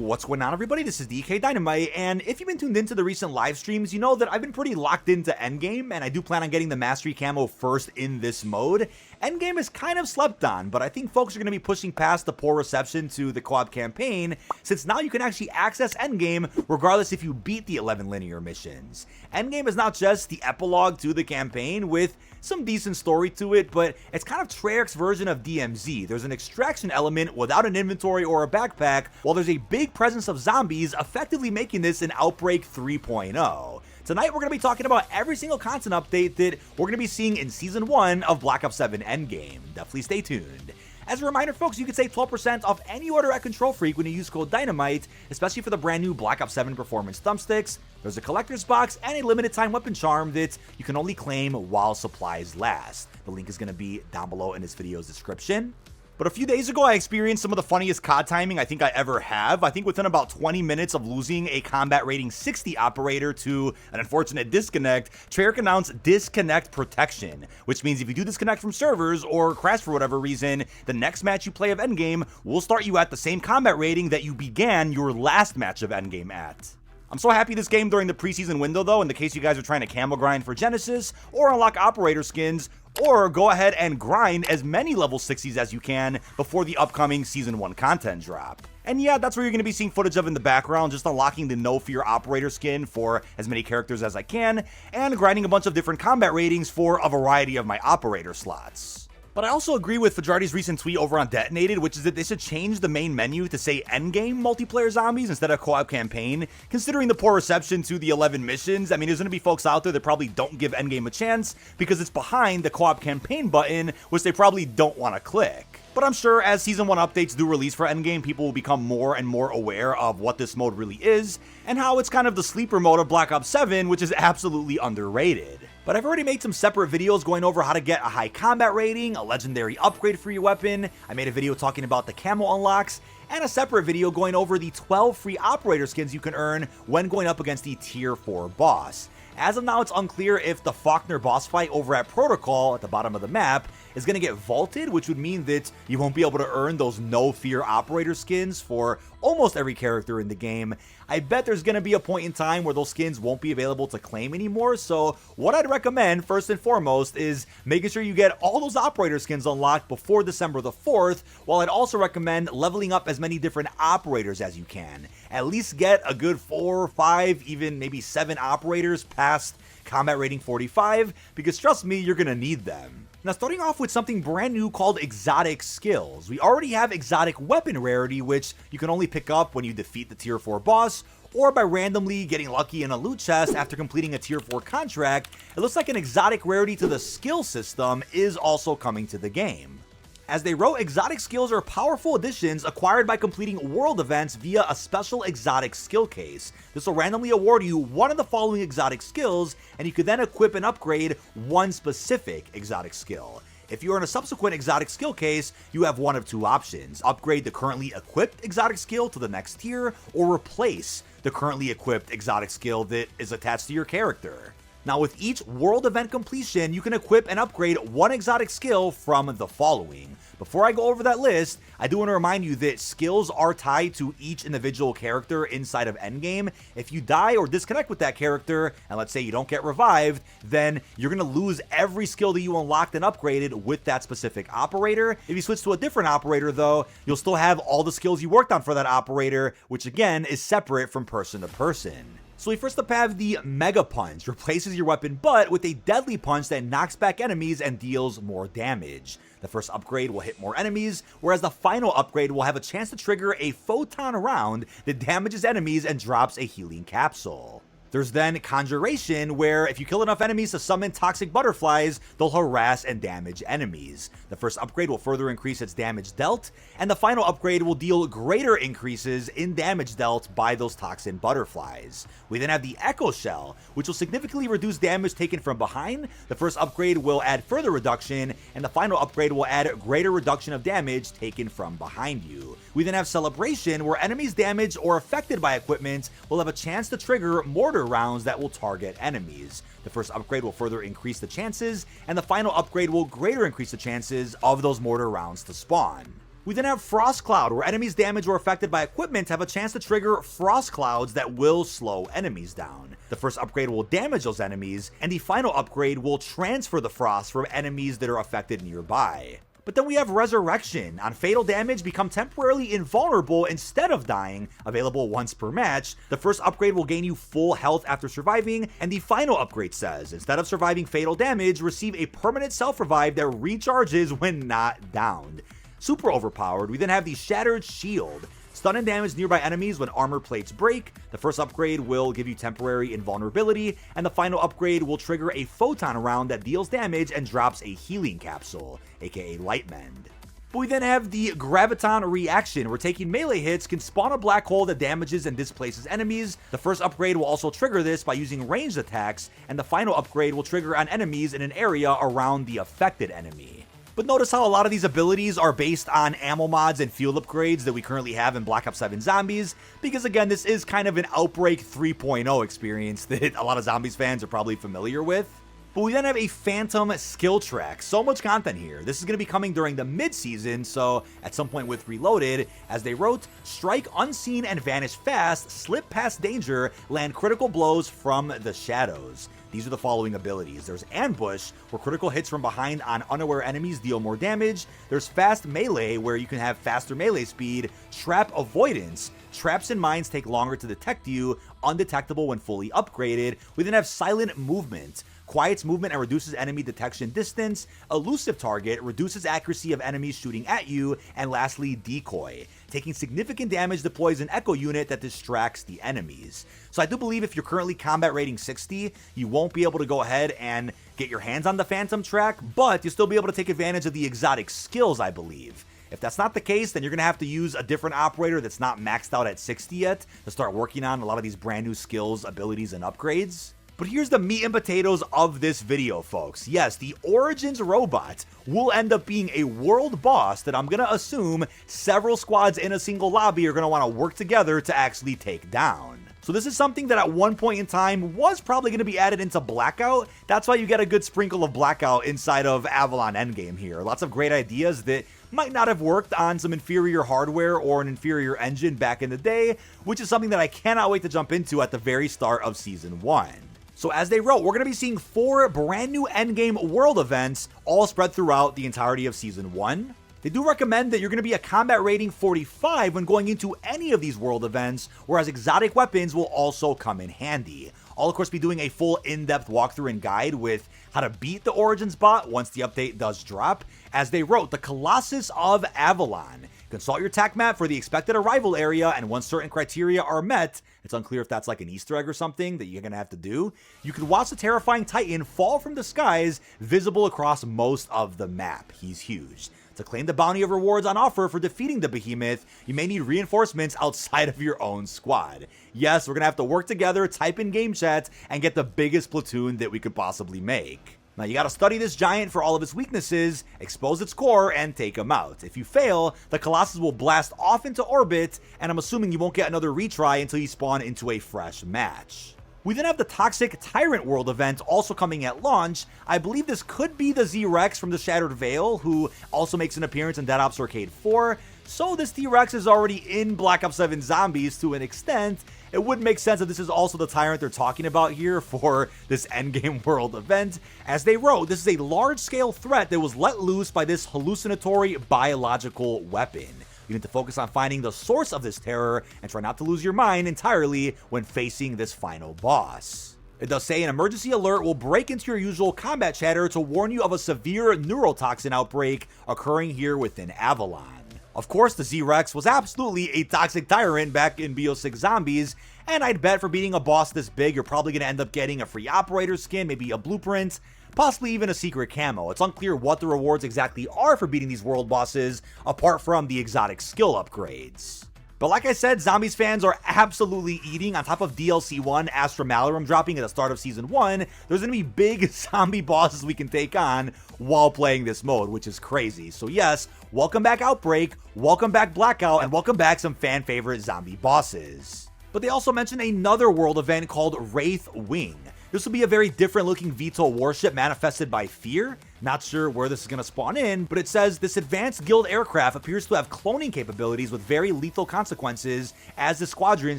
What's going on, everybody? This is dkdynamite, and if you've been tuned into the recent live streams, you know that I've been pretty locked into Endgame, and I do plan on getting the Mastery Camo first in this mode. Endgame is kind of slept on, but I think folks are going to be pushing past the poor reception to the co-op campaign, since now you can actually access Endgame regardless if you beat the 11 linear missions. Endgame is not just the epilogue to the campaign with some decent story to it, but it's kind of Treyarch's version of DMZ. There's an extraction element without an inventory or a backpack, while there's a big presence of zombies, effectively making this an Outbreak 3.0. Tonight, we're going to be talking about every single content update that we're going to be seeing in Season 1 of Black Ops 7 Endgame. Definitely stay tuned. As a reminder, folks, you can save 12% off any order at Control Freak when you use code DYNAMITE, especially for the brand new Black Ops 7 Performance thumbsticks. There's a collector's box and a limited time weapon charm that you can only claim while supplies last. The link is going to be down below in this video's description. But a few days ago, I experienced some of the funniest COD timing I think I ever have. I think within about 20 minutes of losing a combat rating 60 operator to an unfortunate disconnect, Treyarch announced disconnect protection, which means if you do disconnect from servers or crash for whatever reason, the next match you play of Endgame will start you at the same combat rating that you began your last match of Endgame at. I'm so happy this game during the preseason window though, in the case you guys are trying to camo grind for Genesis, or unlock operator skins, or go ahead and grind as many level 60s as you can before the upcoming Season 1 content drop. And yeah, that's where you're going to be seeing footage of in the background, just unlocking the No Fear operator skin for as many characters as I can, and grinding a bunch of different combat ratings for a variety of my operator slots. But I also agree with Fajardi's recent tweet over on Detonated, which is that they should change the main menu to say Endgame multiplayer zombies instead of co-op campaign. Considering the poor reception to the 11 missions, I mean, there's going to be folks out there that probably don't give Endgame a chance because it's behind the co-op campaign button, which they probably don't want to click. But I'm sure as Season 1 updates do release for Endgame, people will become more and more aware of what this mode really is, and how it's kind of the sleeper mode of Black Ops 7, which is absolutely underrated. But I've already made some separate videos going over how to get a high combat rating, a legendary upgrade for your weapon. I made a video talking about the camo unlocks, and a separate video going over the 12 free operator skins you can earn when going up against the Tier 4 boss. As of now, it's unclear if the Faulkner boss fight over at Protocol at the bottom of the map is going to get vaulted, which would mean that you won't be able to earn those No Fear operator skins for almost every character in the game. I bet there's going to be a point in time where those skins won't be available to claim anymore, so what I'd recommend first and foremost is making sure you get all those operator skins unlocked before December the 4th, while I'd also recommend leveling up as many different operators as you can. At least get a good 4, 5, even maybe 7 operators past combat rating 45, because trust me, you're going to need them. Now, starting off with something brand new called exotic skills. We already have exotic weapon rarity, which you can only pick up when you defeat the Tier 4 boss, or by randomly getting lucky in a loot chest after completing a Tier 4 contract. It looks like an exotic rarity to the skill system is also coming to the game. As they wrote, exotic skills are powerful additions acquired by completing world events via a special exotic skill case. This will randomly award you one of the following exotic skills, and you can then equip and upgrade one specific exotic skill. If you are in a subsequent exotic skill case, you have one of two options: upgrade the currently equipped exotic skill to the next tier, or replace the currently equipped exotic skill that is attached to your character. Now, with each world event completion, you can equip and upgrade one exotic skill from the following. Before I go over that list, I do want to remind you that skills are tied to each individual character inside of Endgame. If you die or disconnect with that character, and let's say you don't get revived, then you're going to lose every skill that you unlocked and upgraded with that specific operator. If you switch to a different operator though, you'll still have all the skills you worked on for that operator, which again is separate from person to person. So we first up have the Mega Punch. Replaces your weapon butt with a deadly punch that knocks back enemies and deals more damage. The first upgrade will hit more enemies, whereas the final upgrade will have a chance to trigger a photon round that damages enemies and drops a healing capsule. There's then Conjuration, where if you kill enough enemies to summon toxic butterflies, they'll harass and damage enemies. The first upgrade will further increase its damage dealt, and the final upgrade will deal greater increases in damage dealt by those toxin butterflies. We then have the Echo Shell, which will significantly reduce damage taken from behind. The first upgrade will add further reduction, and the final upgrade will add greater reduction of damage taken from behind you. We then have Celebration, where enemies damaged or affected by equipment will have a chance to trigger mortar rounds that will target enemies. The first upgrade will further increase the chances, and the final upgrade will greater increase the chances of those mortar rounds to spawn. We then have Frost Cloud, where enemies damaged or affected by equipment have a chance to trigger Frost Clouds that will slow enemies down. The first upgrade will damage those enemies, and the final upgrade will transfer the frost from enemies that are affected nearby. But then we have Resurrection. On fatal damage, become temporarily invulnerable instead of dying, available once per match. The first upgrade will gain you full health after surviving, and the final upgrade says, instead of surviving fatal damage, receive a permanent self-revive that recharges when not downed. Super overpowered. We then have the Shattered Shield. Stun and damage nearby enemies when armor plates break. The first upgrade will give you temporary invulnerability, and the final upgrade will trigger a photon round that deals damage and drops a healing capsule, aka Light Mend. But we then have the Graviton Reaction, where taking melee hits can spawn a black hole that damages and displaces enemies. The first upgrade will also trigger this by using ranged attacks, and the final upgrade will trigger on enemies in an area around the affected enemy. But notice how a lot of these abilities are based on ammo mods and field upgrades that we currently have in Black Ops 7 Zombies, because again, this is kind of an Outbreak 3.0 experience that a lot of Zombies fans are probably familiar with. But we then have a Phantom skill track. So much content here. This is going to be coming during the mid-season, so at some point with Reloaded, as they wrote, strike unseen and vanish fast, slip past danger, land critical blows from the shadows. These are the following abilities. There's Ambush, where critical hits from behind on unaware enemies deal more damage. There's Fast Melee, where you can have faster melee speed. Trap Avoidance. Traps and mines take longer to detect you, undetectable when fully upgraded. We then have Silent Movement. Quiets movement and reduces enemy detection distance. Elusive Target reduces accuracy of enemies shooting at you. And lastly, Decoy. Taking significant damage deploys an echo unit that distracts the enemies. So I do believe if you're currently combat rating 60, you won't be able to go ahead and get your hands on the Phantom track, but you'll still be able to take advantage of the exotic skills, I believe. If that's not the case, then you're going to have to use a different operator that's not maxed out at 60 yet to start working on a lot of these brand new skills, abilities, and upgrades. But here's the meat and potatoes of this video, folks. Yes, the Origins robot will end up being a world boss that I'm going to assume several squads in a single lobby are going to want to work together to actually take down. So this is something that at one point in time was probably going to be added into Blackout. That's why you get a good sprinkle of Blackout inside of Avalon Endgame here. Lots of great ideas that might not have worked on some inferior hardware or an inferior engine back in the day, which is something that I cannot wait to jump into at the very start of Season 1. So as they wrote, we're going to be seeing 4 brand new Endgame world events, all spread throughout the entirety of Season 1. They do recommend that you're going to be a combat rating 45 when going into any of these world events, whereas exotic weapons will also come in handy. I'll of course be doing a full in-depth walkthrough and guide with how to beat the Origins bot once the update does drop. As they wrote, the Colossus of Avalon. Consult your attack map for the expected arrival area, and once certain criteria are met, it's unclear if that's like an Easter egg or something that you're going to have to do, you can watch the terrifying Titan fall from the skies, visible across most of the map. He's huge. To claim the bounty of rewards on offer for defeating the behemoth, you may need reinforcements outside of your own squad. Yes, we're going to have to work together, type in game chat, and get the biggest platoon that we could possibly make. Now you gotta study this giant for all of its weaknesses, expose its core, and take him out. If you fail, the Colossus will blast off into orbit, and I'm assuming you won't get another retry until you spawn into a fresh match. We then have the Toxic Tyrant World event also coming at launch. I believe this could be the Z-Rex from the Shattered Veil, who also makes an appearance in Dead Ops Arcade 4. So this T-Rex is already in Black Ops 7 Zombies to an extent. It would make sense that this is also the Tyrant they're talking about here for this Endgame World event. As they wrote, this is a large-scale threat that was let loose by this hallucinatory biological weapon. You need to focus on finding the source of this terror and try not to lose your mind entirely when facing this final boss. It does say an emergency alert will break into your usual combat chatter to warn you of a severe neurotoxin outbreak occurring here within Avalon. Of course, the Z-Rex was absolutely a toxic tyrant back in BO6 Zombies, and I'd bet for beating a boss this big, you're probably going to end up getting a free operator skin, maybe a blueprint, possibly even a secret camo. It's unclear what the rewards exactly are for beating these world bosses, apart from the exotic skill upgrades. But like I said, Zombies fans are absolutely eating. On top of DLC 1, Astra Malarum dropping at the start of Season 1, there's going to be big zombie bosses we can take on while playing this mode, which is crazy. So yes, welcome back Outbreak, welcome back Blackout, and welcome back some fan favorite zombie bosses. But they also mentioned another world event called Wraith Wing. This will be a very different looking VTOL warship manifested by fear. Not sure where this is going to spawn in, but it says this advanced guild aircraft appears to have cloning capabilities with very lethal consequences, as the squadron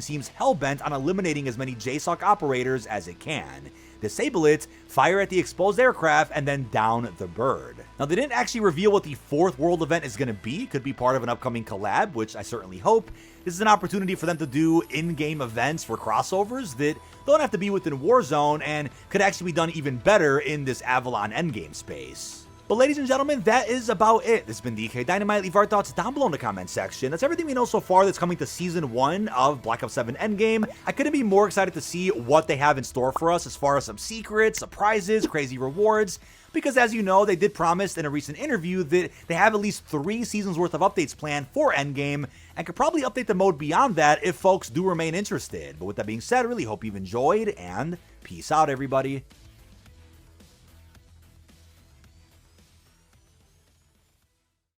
seems hell-bent on eliminating as many JSOC operators as it can. Disable it, fire at the exposed aircraft, and then down the bird. Now, they didn't actually reveal what the 4th world event is going to be. Could be part of an upcoming collab, which I certainly hope. This is an opportunity for them to do in-game events for crossovers that don't have to be within Warzone and could actually be done even better in this Avalon Endgame space. But ladies and gentlemen, that is about it. This has been dkdynamite. Leave our thoughts down below in the comment section. That's everything we know so far that's coming to Season 1 of Black Ops 7 Endgame. I couldn't be more excited to see what they have in store for us as far as some secrets, surprises, crazy rewards. Because as you know, they did promise in a recent interview that they have at least 3 seasons worth of updates planned for Endgame, and could probably update the mode beyond that if folks do remain interested. But with that being said, I really hope you've enjoyed, and peace out, everybody.